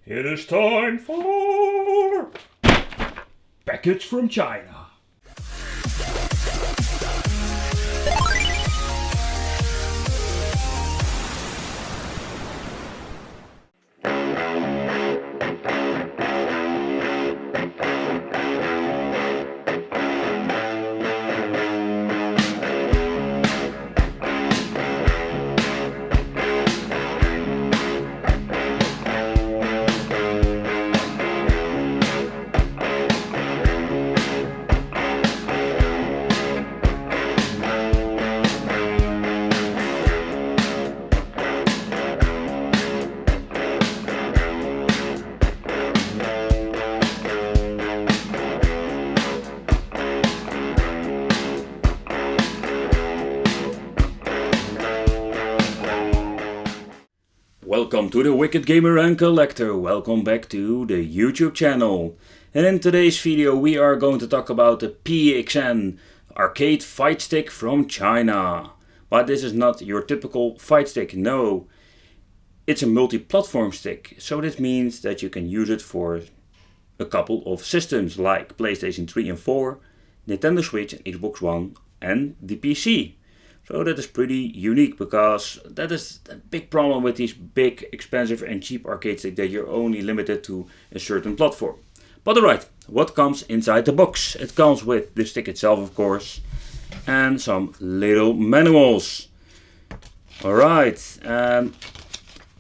It is time for package from China. Welcome to the Wicked Gamer and Collector. Welcome back to the YouTube channel. And in today's video we are going to talk about the PXN arcade fight stick from China. But this is not your typical fight stick, no. It's a multi-platform stick. So this means that you can use it for a couple of systems like PlayStation 3 and 4, Nintendo Switch and Xbox One and the PC. So that is pretty unique, because that is a big problem with these big, expensive and cheap arcade sticks, that you're only limited to a certain platform. But alright, what comes inside the box? It comes with the stick itself, of course, and some little manuals. Alright,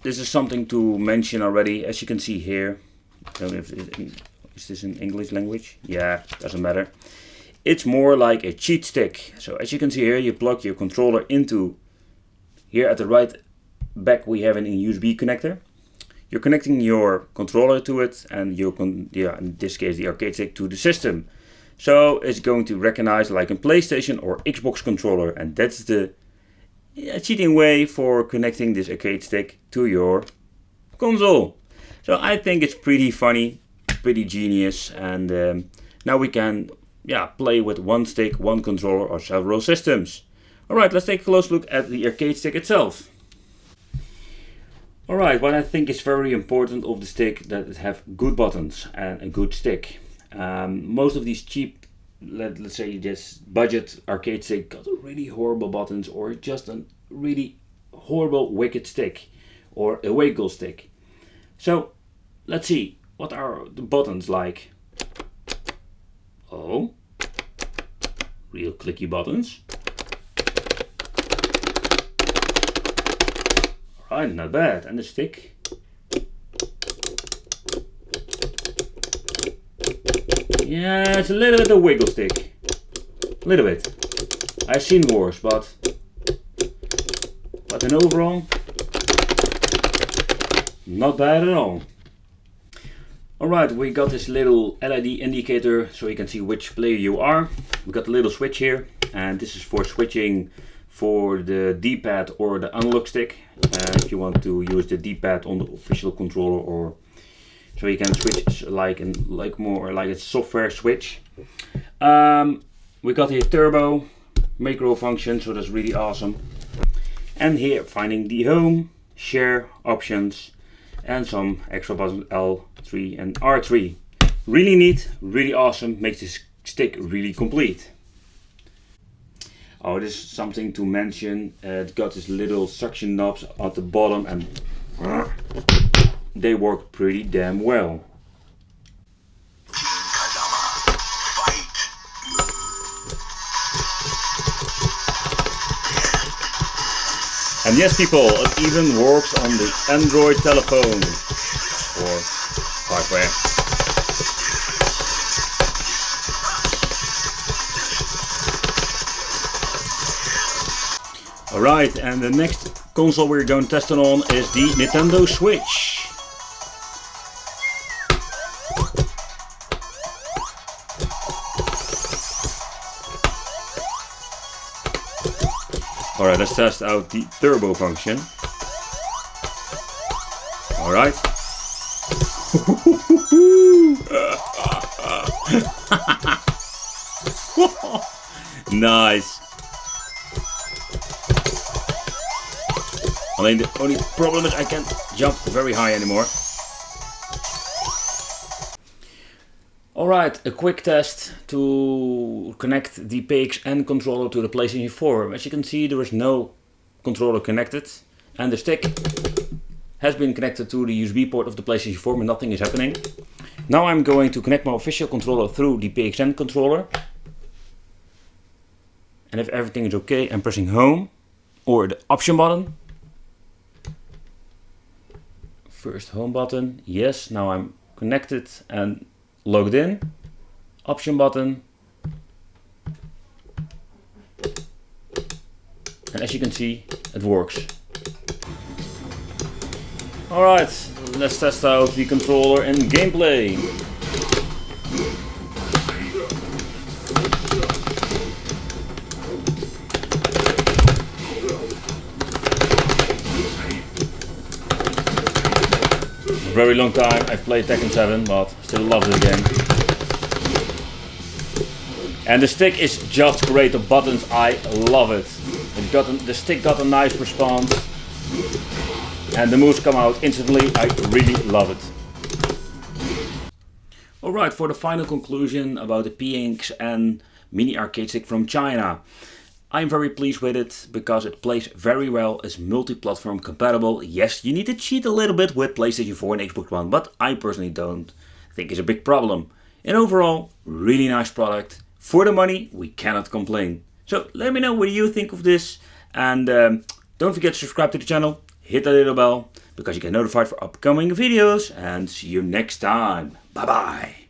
this is something to mention already, as you can see here. I don't know if is this in English language? Yeah, doesn't matter. It's more like a cheat stick. So as you can see here, you plug your controller into, here at the right back we have an USB connector. You're connecting your controller to it, and in this case the arcade stick, to the system. So it's going to recognize like a PlayStation or Xbox controller, and that's the cheating way for connecting this arcade stick to your console. So I think it's pretty funny, pretty genius, and now we can play with one stick, one controller or several systems. Alright, let's take a close look at the arcade stick itself. Alright, what I think is very important of the stick, that it have good buttons and a good stick. Most of these cheap, let's say just budget arcade stick got really horrible buttons, or just a really horrible wicked stick or a wiggle stick. So let's see, what are the buttons like? Oh, real clicky buttons. Alright, not bad. And the stick? Yeah, it's a little bit of a wiggle stick. A little bit. I've seen worse, but in overall, not bad at all. Alright, we got this little LED indicator so you can see which player you are. We got a little switch here, and this is for switching for the D-pad or the analog stick. If you want to use the D-pad on the official controller, or so you can switch like a software switch. We got here turbo, macro function, so that's really awesome. And here finding the home, share options, and some extra buttons L3 and R3. Really neat, really awesome, makes this stick really complete. Oh, this is something to mention. It's got this little suction knobs at the bottom, and they work pretty damn well. And yes, people, it even works on the Android telephone or hardware. Alright, and the next console we're going to test it on is the Nintendo Switch. Alright, let's test out the turbo function. Alright. Nice. I mean, the only problem is I can't jump very high anymore. Alright, a quick test to connect the PXN controller to the PlayStation 4. As you can see, there is no controller connected, and the stick has been connected to the USB port of the PlayStation 4, but nothing is happening. Now I'm going to connect my official controller through the PXN controller. And if everything is okay, I'm pressing home or the option button. First home button, yes, now I'm connected and logged in. Option button. And as you can see, it works. Alright, let's test out the controller in gameplay. Very long time I've played Tekken 7, but still love this game. And the stick is just great, the buttons, I love it. The stick got a nice response. And the moves come out instantly, I really love it. Alright, for the final conclusion about the PXN mini arcade stick from China. I'm very pleased with it because it plays very well, is multi-platform compatible. Yes, you need to cheat a little bit with PlayStation 4 and Xbox One, but I personally don't think it's a big problem. And overall, really nice product. For the money, we cannot complain. So let me know what you think of this, and don't forget to subscribe to the channel, hit that little bell, because you get notified for upcoming videos, and see you next time. Bye bye.